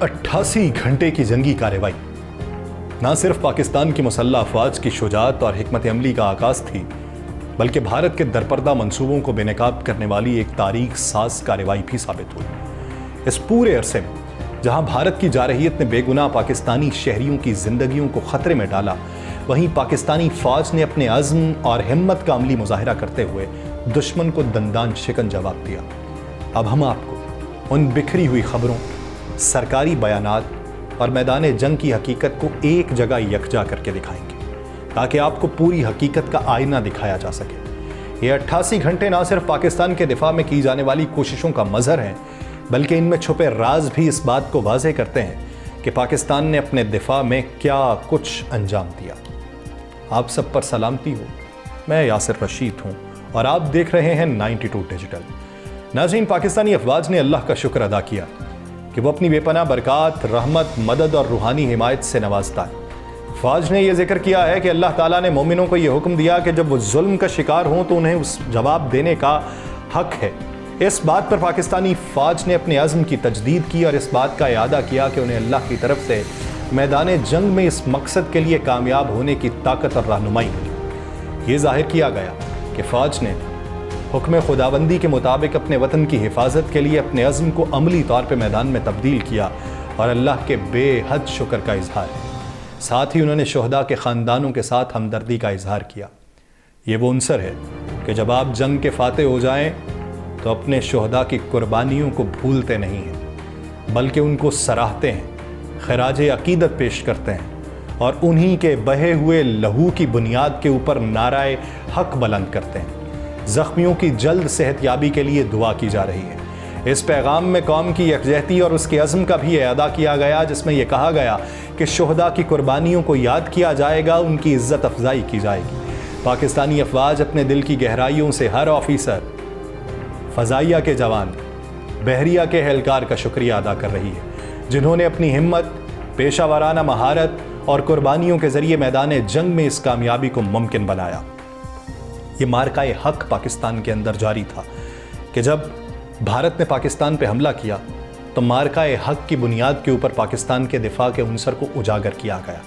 88 घंटे की जंगी कार्रवाई न सिर्फ पाकिस्तान की मुसल्लह अफवाज की शुजाअत और हिकमत अमली का आगाज़ थी, बल्कि भारत के दरपर्दा मंसूबों को बेनकाब करने वाली एक तारीख साज कार्रवाई भी साबित हुई। इस पूरे अरसे में जहां भारत की जारहियत ने बेगुनाह पाकिस्तानी शहरियों की जिंदगियों को खतरे में डाला, वहीं पाकिस्तानी फ़ौज ने अपने अज़्म और हिम्मत का अमली मुजाहिरा करते हुए दुश्मन को दंदान शिकन जवाब दिया। अब हम आपको उन बिखरी हुई खबरों, सरकारी बयानात और मैदान जंग की हकीकत को एक जगह यकजा करके दिखाएंगे, ताकि आपको पूरी हकीकत का आईना दिखाया जा सके। ये 88 घंटे ना सिर्फ पाकिस्तान के दिफा में की जाने वाली कोशिशों का मज़हर हैं, बल्कि इनमें छुपे राज भी इस बात को वाज़ेह करते हैं कि पाकिस्तान ने अपने दिफा में क्या कुछ अंजाम दिया। आप सब पर सलामती हो, मैं यासिर रशीद हूँ और आप देख रहे हैं 92 डिजिटल। नाज़रीन, पाकिस्तानी अफवाज ने अल्लाह का शुक्र अदा किया कि वो अपनी बेपनाह बरक़ात, रहमत, मदद और रूहानी हिमायत से नवाजता है। फ़ौज ने यह जिक्र किया है कि अल्लाह ताला ने मोमिनों को यह हुक्म दिया कि जब वो जुल्म का शिकार हों तो उन्हें उस जवाब देने का हक है। इस बात पर पाकिस्तानी फ़ौज ने अपने अज़्म की तजदीद की और इस बात का इआदा किया कि उन्हें अल्लाह की तरफ से मैदान जंग में इस मकसद के लिए कामयाब होने की ताकत और रहनुमाई मिली। ये ज़ाहिर किया गया कि फ़ौज ने हुक्म खुदाबंदी के मुताबिक अपने वतन की हिफाजत के लिए अपने अज़्म को अमली तौर पर मैदान में तब्दील किया और अल्लाह के बेहद शुक्र का इजहार है। साथ ही उन्होंने शोहदा के ख़ानदानों के साथ हमदर्दी का इजहार किया। ये वो अनसर है कि जब आप जंग के फाते हो जाएं तो अपने शोहदा की कुर्बानियों को भूलते नहीं हैं, बल्कि उनको सराहते हैं, खराज अकीदत पेश करते हैं और उन्हीं के बहे हुए लहू की बुनियाद के ऊपर नाराए हक बुलंद करते हैं। ज़ख्मियों की जल्द सेहतयाबी के लिए दुआ की जा रही है। इस पैगाम में कौम की यकजहती और उसके अज़्म का भी अदा किया गया, जिसमें यह कहा गया कि शोहदा की कुर्बानियों को याद किया जाएगा, उनकी इज़्ज़त अफजाई की जाएगी। पाकिस्तानी अफवाज अपने दिल की गहराइयों से हर ऑफिसर, फ़ज़ाइया के जवान, बहरिया के एहलकार का शुक्रिया अदा कर रही है, जिन्होंने अपनी हिम्मत, पेशा वाराना महारत और कुर्बानियों के ज़रिए मैदान जंग में इस कामयाबी को मुमकिन बनाया। ये मार्काए हक पाकिस्तान के अंदर जारी था कि जब भारत ने पाकिस्तान पर हमला किया तो मार्काए हक की बुनियाद के ऊपर पाकिस्तान के दिफा के उनसर को उजागर किया गया।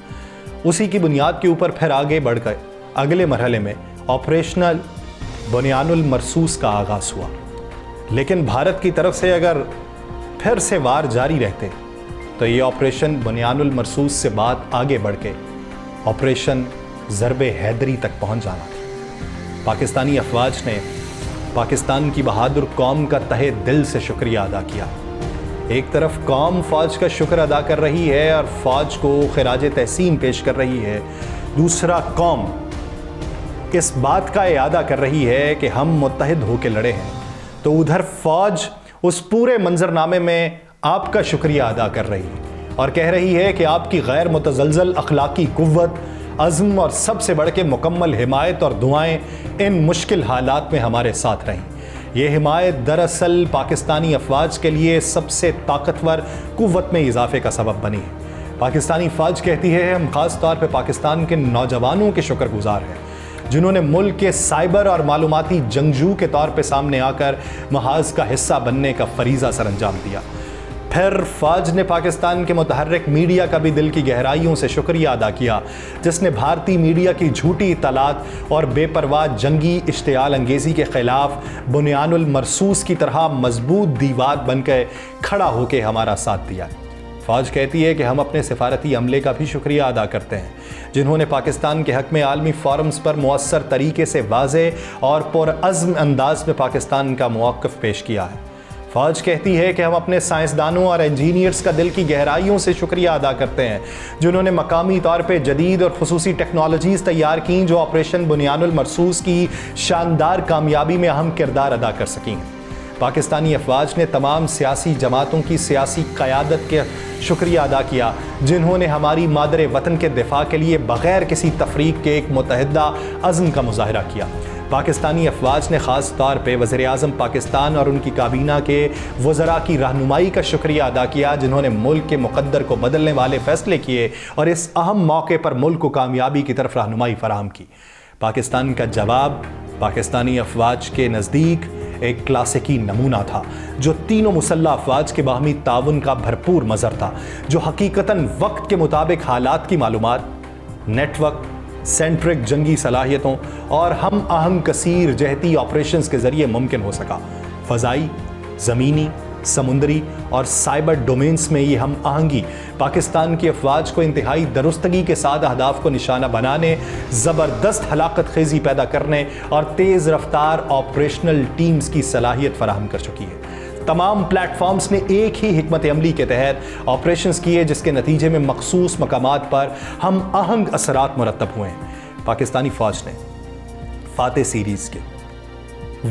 उसी की बुनियाद के ऊपर फिर आगे बढ़ गए अगले मरहले में ऑपरेशनल बुनियानुल मरसूस का आगाज़ हुआ। लेकिन भारत की तरफ से अगर फिर से वार जारी रहते तो ये ऑपरेशन बुनियानुल मरसूस से बात आगे बढ़ के ऑपरेशन ज़रबे हैदरी तक पहुंच जाना था। पाकिस्तानी अफवाज ने पाकिस्तान की बहादुर कौम का तहे दिल से शुक्रिया अदा किया। एक तरफ कौम फ़ौज का शुक्र अदा कर रही है और फ़ौज को खिराज तहसीन पेश कर रही है, दूसरा कौम इस बात का इआदा कर रही है कि हम मुत्तहिद होकर लड़े हैं, तो उधर फ़ौज उस पूरे मंजरनामे में आपका शुक्रिया अदा कर रही है और कह रही है कि आपकी गैर मुतज़लज़ल अखलाकी कुव्वत, अज़्म और सबसे बढ़ के मुकम्मल हिमायत और दुआएं इन मुश्किल हालात में हमारे साथ रहीं। ये हिमायत दरअसल पाकिस्तानी अफवाज के लिए सबसे ताकतवर कुव्वत में इजाफे का सबब बनी है। पाकिस्तानी फ़ौज कहती है हम ख़ास तौर पर पाकिस्तान के नौजवानों के शुक्रगुजार हैं, जिन्होंने मुल्क के साइबर और मालूमाती जंगजू के तौर पर सामने आकर महाज का हिस्सा बनने का फरीज़ा सरअंजाम दिया। फिर फ़ौज ने पाकिस्तान के मुतहर्रिक मीडिया का भी दिल की गहराइयों से शुक्रिया अदा किया, जिसने भारतीय मीडिया की झूठी इत्तलात और बेपरवाह जंगी इश्तियाल अंगेज़ी के ख़िलाफ़ बुनियानुल मरसूस की तरह मजबूत दीवार बनकर खड़ा होकर हमारा साथ दिया। फ़ौज कहती है कि हम अपने सिफारती अमले का भी शुक्रिया अदा करते हैं, जिन्होंने पाकिस्तान के हक़ में आलमी फ़ोरम्स पर मुअस्सर तरीके से वाज़ेह और पुरअज़्म अंदाज़ में पाकिस्तान का मौक़िफ़ पेश किया है। फ़ौज कहती है कि हम अपने साइंसदानों और इंजीनियर्स का दिल की गहराइयों से शुक्रिया अदा करते हैं, जिन्होंने मकामी तौर पे जदीद और खुसूसी टेक्नोलॉजीज़ तैयार की जो ऑपरेशन बुनियानुल मरसूस की शानदार कामयाबी में अहम किरदार अदा कर सकी हैं। पाकिस्तानी अफवाज ने तमाम सियासी जमातों की सियासी क़यादत के शुक्रिया अदा किया, जिन्होंने हमारी मादरे वतन के दिफा के लिए बग़ैर किसी तफरीक के एक मुतहदा अज़्म का मुज़ाहिरा किया। पाकिस्तानी अफवाज ने ख़ास तौर पे वज़ीर-ए-आज़म पाकिस्तान और उनकी काबीना के वज़रा की रहनुमाई का शुक्रिया अदा किया, जिन्होंने मुल्क के मुक़द्दर को बदलने वाले फ़ैसले किए और इस अहम मौके पर मुल्क को कामयाबी की तरफ रहनुमाई फ़राहम की। पाकिस्तान का जवाब पाकिस्तानी अफवाज के नज़दीक ایک کلاسیکی نمونہ تھا جو تینوں مسلح افواج کے باہمی تعاون کا بھرپور مظہر تھا، جو حقیقتاً وقت کے مطابق حالات کی معلومات، نیٹ ورک، سینٹرک جنگی صلاحیتوں اور ہم آہنگ کثیر جہتی آپریشنز کے ذریعے ممکن ہو سکا۔ فضائی، زمینی، سمندری اور سائبر ڈومینز میں یہ ہم آہنگی پاکستان کی افواج کو انتہائی درستگی کے ساتھ اہداف کو نشانہ بنانے، زبردست ہلاکت خیزی پیدا کرنے اور تیز رفتار آپریشنل ٹیمز کی صلاحیت فراہم کر چکی ہے۔ تمام پلیٹ فارمز نے ایک ہی حکمت عملی کے تحت آپریشنز کیے، جس کے نتیجے میں مخصوص مقامات پر ہم آہنگ اثرات مرتب ہوئے ہیں۔ پاکستانی فوج نے فاتح سیریز کے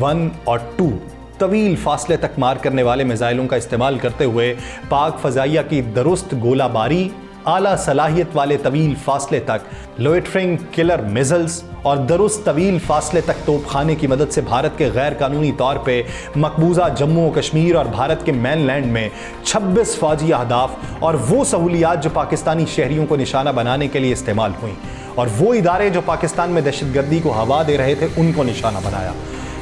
1 اور 2 طویل فاصلے تک مار کرنے والے میزائلوں کا استعمال کرتے ہوئے پاک فضائیہ کی درست گولہ باری، اعلیٰ صلاحیت والے طویل فاصلے تک لوئٹرنگ کلر میزلز اور درست طویل فاصلے تک توپ خانے کی مدد سے بھارت کے غیر قانونی طور پہ مقبوضہ جموں و کشمیر اور بھارت کے مین لینڈ میں 26 فوجی اہداف اور وہ سہولیات جو پاکستانی شہریوں کو نشانہ بنانے کے لیے استعمال ہوئیں اور وہ ادارے جو پاکستان میں دہشت گردی کو ہوا دے رہے تھے ان کو نشانہ بنایا۔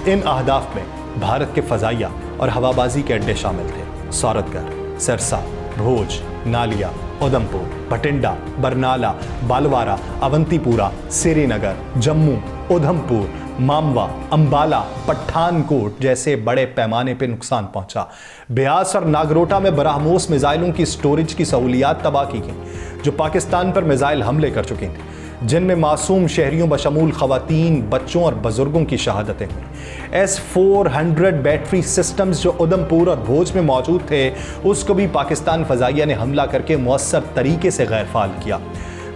ان اہداف میں بھارت کے فضائیہ اور ہوا بازی کے اڈے شامل تھے: سورت گڑھ، سرسا، بھوج، نالیا، ادھمپور، بھٹنڈا، برنالہ، بالوارہ، اونتی پورہ، سری نگر، جموں، ادھمپور، ماموا، امبالہ، پٹھان کوٹ جیسے بڑے پیمانے پہ نقصان پہنچا۔ بیاس اور ناگروٹا میں براہموس میزائلوں کی سٹوریج کی سہولیات تباہ کی گئیں جو پاکستان پر میزائل حملے کر چکی تھیں، جن میں معصوم شہریوں بشمول خواتین، بچوں اور بزرگوں کی شہادتیں ہوئیں۔ S-400 بیٹری سسٹمز جو ادھمپور اور بھوج میں موجود تھے، اس کو بھی پاکستان فضائیہ نے حملہ کر کے مؤثر طریقے سے غیر فعال کیا۔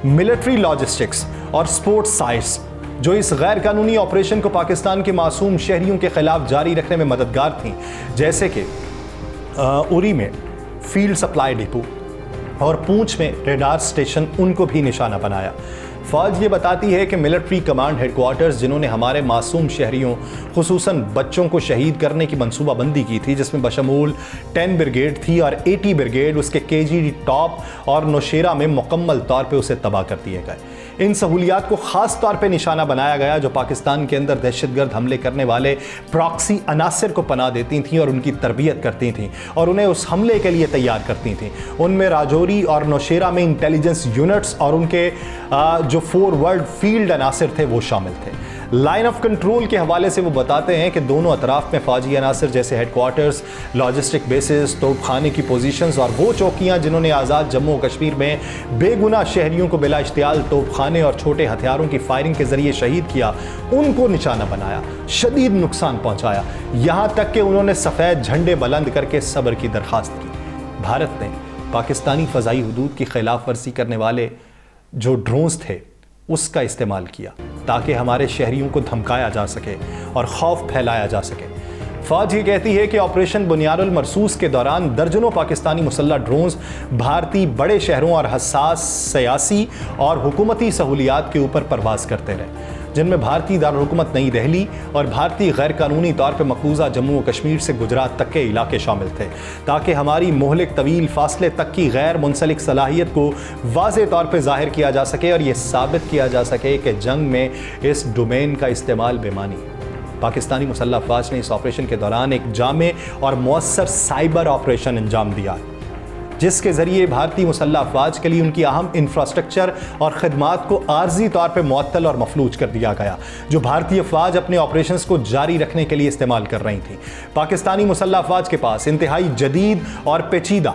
ملٹری لاجسٹکس اور سپورٹ سائٹس جو اس غیر قانونی آپریشن کو پاکستان کے معصوم شہریوں کے خلاف جاری رکھنے میں مددگار تھیں، جیسے کہ اری میں فیلڈ سپلائی ڈپو اور پونچھ میں ریڈار سٹیشن، ان کو بھی نشانہ بنایا۔ فوج یہ بتاتی ہے کہ ملٹری کمانڈ ہیڈ کوارٹرز جنہوں نے ہمارے معصوم شہریوں خصوصاً بچوں کو شہید کرنے کی منصوبہ بندی کی تھی، جس میں بشمول 10 بریگیڈ تھی اور 80 بریگیڈ اس کے KG ٹاپ اور نوشیرہ میں مکمل طور پہ اسے تباہ کر دیے گئے۔ ان سہولیات کو خاص طور پہ نشانہ بنایا گیا جو پاکستان کے اندر دہشت گرد حملے کرنے والے پراکسی عناصر کو پناہ دیتی تھیں اور ان کی تربیت کرتی تھیں اور انہیں اس حملے کے لیے تیار کرتی تھیں۔ ان میں راجوری اور نوشیرہ میں انٹیلیجنس یونٹس اور ان کے جو فورورڈ فیلڈ عناصر تھے وہ شامل تھے۔ لائن آف کنٹرول کے حوالے سے وہ بتاتے ہیں کہ دونوں اطراف میں فوجی عناصر جیسے ہیڈ کوارٹرز، لاجسٹک بیسز، توپ خانے کی پوزیشنز اور وہ چوکیاں جنہوں نے آزاد جموں و کشمیر میں بے گناہ شہریوں کو بلا اشتعال توپ خانے اور چھوٹے ہتھیاروں کی فائرنگ کے ذریعے شہید کیا، ان کو نشانہ بنایا، شدید نقصان پہنچایا، یہاں تک کہ انہوں نے سفید جھنڈے بلند کر کے صبر کی درخواست کی۔ بھارت نے پاکستانی فضائی حدود کی خلاف ورزی کرنے والے جو ڈرونز تھے اس کا استعمال کیا تاکہ ہمارے شہریوں کو دھمکایا جا سکے اور خوف پھیلایا جا سکے۔ فوج یہ کہتی ہے کہ آپریشن بنیاد المرصوص کے دوران درجنوں پاکستانی مسلح ڈرونز بھارتی بڑے شہروں اور حساس سیاسی اور حکومتی سہولیات کے اوپر پرواز کرتے رہے، جن میں بھارتی دارالحکومت نئی دہلی اور بھارتی غیر قانونی طور پہ مقبوضہ جموں و کشمیر سے گجرات تک کے علاقے شامل تھے، تاکہ ہماری مہلک طویل فاصلے تک کی غیر منسلک صلاحیت کو واضح طور پہ ظاہر کیا جا سکے اور یہ ثابت کیا جا سکے کہ جنگ میں اس ڈومین کا استعمال بے معنی ہے۔ پاکستانی مسلح افواج نے اس آپریشن کے دوران ایک جامع اور مؤثر سائبر آپریشن انجام دیا، جس کے ذریعے بھارتی مسلح افواج کے لیے ان کی اہم انفراسٹرکچر اور خدمات کو عارضی طور پہ معطل اور مفلوج کر دیا گیا، جو بھارتی افواج اپنے آپریشنز کو جاری رکھنے کے لیے استعمال کر رہی تھیں۔ پاکستانی مسلح افواج کے پاس انتہائی جدید اور پیچیدہ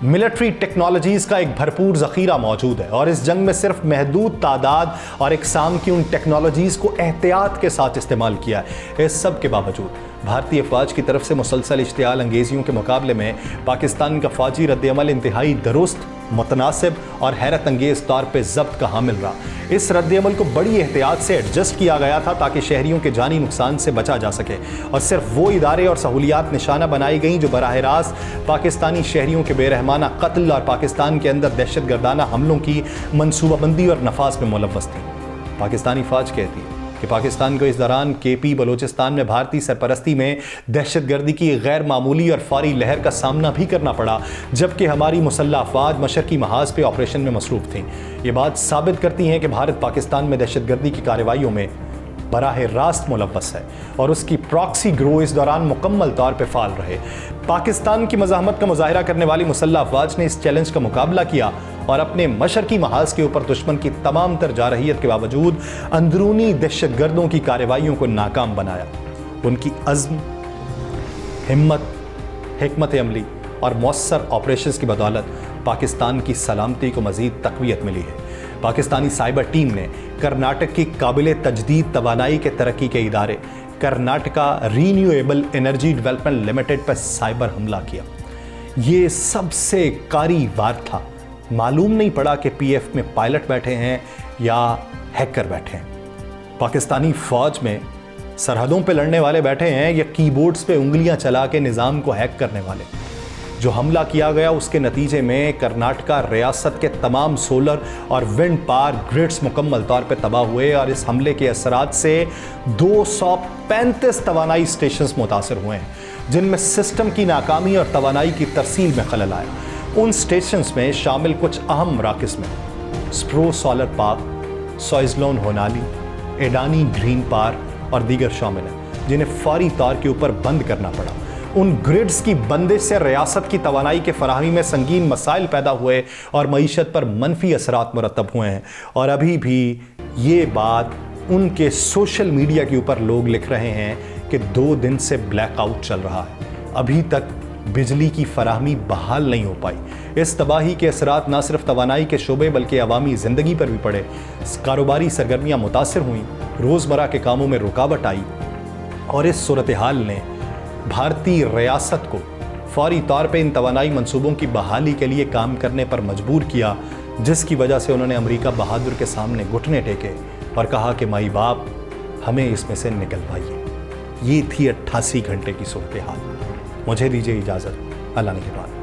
ملٹری ٹیکنالوجیز کا ایک بھرپور ذخیرہ موجود ہے اور اس جنگ میں صرف محدود تعداد اور اقسام کی ان ٹیکنالوجیز کو احتیاط کے ساتھ استعمال کیا ہے۔ اس سب کے باوجود بھارتی افواج کی طرف سے مسلسل اشتعال انگیزیوں کے مقابلے میں پاکستان کا فوجی رد عمل انتہائی درست، متناسب اور حیرت انگیز طور پہ ضبط کا حامل رہا۔ اس رد عمل کو بڑی احتیاط سے ایڈجسٹ کیا گیا تھا تاکہ شہریوں کے جانی نقصان سے بچا جا سکے اور صرف وہ ادارے اور سہولیات نشانہ بنائی گئیں جو براہ راست پاکستانی شہریوں کے بے رحمانہ قتل اور پاکستان کے اندر دہشت گردانہ حملوں کی منصوبہ بندی اور نفاذ میں ملوث تھیں۔ پاکستانی فوج کہتی ہے کہ پاکستان کو اس دوران KP بلوچستان میں بھارتی سرپرستی میں دہشت گردی کی غیر معمولی اور فوری لہر کا سامنا بھی کرنا پڑا، جبکہ ہماری مسلح افواج مشرقی محاذ پہ آپریشن میں مصروف تھیں۔ یہ بات ثابت کرتی ہے کہ بھارت پاکستان میں دہشت گردی کی کارروائیوں میں बराह रास्त मुलव्वस है और उसकी प्रॉक्सी ग्रो इस दौरान मुकम्मल तौर पर फाल रहे। पाकिस्तान की मज़ाहमत का मुजाहिरा करने वाली मुसल्लह अफवाज ने इस चैलेंज का मुकाबला किया और अपने मशरकी महाज के ऊपर दुश्मन की तमाम तर जारहियत के बावजूद अंदरूनी दहशतगर्दों की कार्रवाइयों को नाकाम बनाया। उनकी अज़्म, हिम्मत, हिकमत अमली और मौसर ऑपरेशंस की बदौलत पाकिस्तान की सलामती को मज़ीद तक़वियत मिली है। पाकिस्तानी साइबर टीम ने कर्नाटक की काबिल तजदीद तवानाई के तरक्की के इदारे Karnataka renewable energy development limited पर साइबर हमला किया। ये सबसे कारी वार था। मालूम नहीं पड़ा कि पीएफ में पायलट बैठे हैं या हैकर बैठे हैं। पाकिस्तानी फ़ौज में सरहदों पे लड़ने वाले बैठे हैं या कीबोर्ड्स पे उंगलियां चला के निज़ाम को हैक करने वाले। जो हमला किया गया उसके नतीजे में कर्नाटका रियासत के तमाम सोलर और विंड पावर ग्रिड्स मुकम्मल तौर पे तबाह हुए और इस हमले के असरात से 235 तवानाई स्टेशंस मुतासर हुए हैं, जिनमें सिस्टम की नाकामी और तवानाई की तरसील में खलल आया। उन स्टेशंस में शामिल कुछ अहम मराकज़ में स्प्रो solar park, सोइज़लोन होनाली, Adani green park और दीगर शामिल हैं, जिन्हें फौरी तौर के ऊपर बंद करना पड़ा। उन ग्रिड्स की बंदिश से रियासत की तवानाई के फराहमी में संगीन मसाइल पैदा हुए और मईशत पर मनफी असरात मुरतब हुए हैं। और अभी भी ये बात उनके सोशल मीडिया के ऊपर लोग लिख रहे हैं कि 2 दिन से ब्लैकआउट चल रहा है, अभी तक बिजली की फराहमी बहाल नहीं हो पाई। इस तबाही के असरात न सिर्फ तवानाई के शोबे बल्कि अवामी ज़िंदगी पर भी पड़े। कारोबारी सरगर्मियाँ मुतासर हुईं, रोज़मर्रा के कामों में रुकावट आई और इस सूरत हाल ने भारतीय रियासत को फौरी तौर पे इन तवानाई मंसूबों की बहाली के लिए काम करने पर मजबूर किया, जिसकी वजह से उन्होंने अमेरिका बहादुर के सामने घुटने टेके और कहा कि माई बाप हमें इसमें से निकलवाइए। ये थी 88 घंटे की सूरत हाल। मुझे दीजिए इजाज़त, अल्लाह ने के बाद।